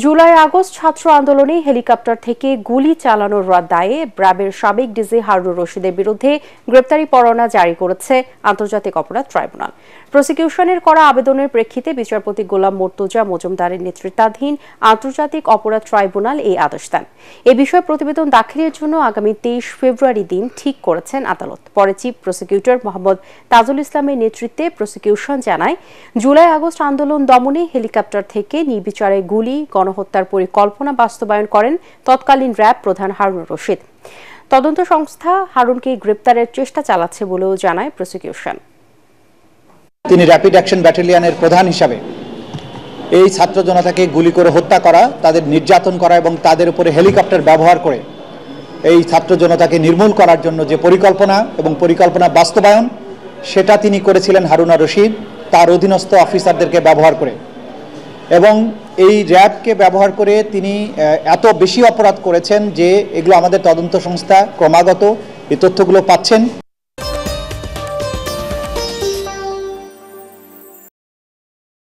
July August ছাত্র আন্দোলনে helicopter থেকে গুলি চালানোর দায়ে র্যাবের সাবেক ডিজি হারুনুর রশিদের বিরুদ্ধে গ্রেপ্তারি পরোয়ানা জারি করেছে আন্তর্জাতিক অপরাধ ট্রাইব্যুনাল। প্রসিকিউশনের করা আবেদনের প্রেক্ষিতে বিচারপতি গোলাম মর্তুজা মজুমদারের নেতৃত্বাধীন আন্তর্জাতিক অপরাধ ট্রাইব্যুনাল এই আদেশ দেন। এ বিষয়ে প্রতিবেদন দাখিলের জন্য আগামী 23 ফেব্রুয়ারি দিন ঠিক করেছেন আদালত। পরে চিফ প্রসিকিউটর মোহাম্মদ তাজুল ইসলামের নেতৃত্বে প্রসিকিউশন জানায়, জুলাই আগস্ট আন্দোলন দমনে হেলিকপ্টার থেকে নির্বিচারে গুলি গণহত্যার পরিকল্পনা বাস্তবায়ন করেন তৎকালীন র্যাব প্রধান হারুনুর রশিদ। তদন্ত সংস্থা হারুনকে গ্রেপ্তারের চেষ্টা চালাচ্ছে বলেও জানায় প্রসিকিউশন। তিনি র্যাপিড অ্যাকশন ব্যাটালিয়নের প্রধান হিসাবে এই ছাত্র জনতাকে গুলি করে হত্যা করা, তাদের নির্যাতন করা এবং তাদের উপরে হেলিকপ্টার ব্যবহার করে এই ছাত্র জনতাকে নির্মূল করার জন্য যে পরিকল্পনা এবং পরিকল্পনা বাস্তবায়ন, সেটা তিনি করেছিলেন হারুনুর রশিদ তার অধীনস্থ অফিসারদেরকে ব্যবহার করে। এবং এই র্যাবকে ব্যবহার করে তিনি এত বেশি অপরাধ করেছেন যে এগুলো আমাদের তদন্ত সংস্থা ক্রমাগত এই তথ্যগুলো পাচ্ছেন।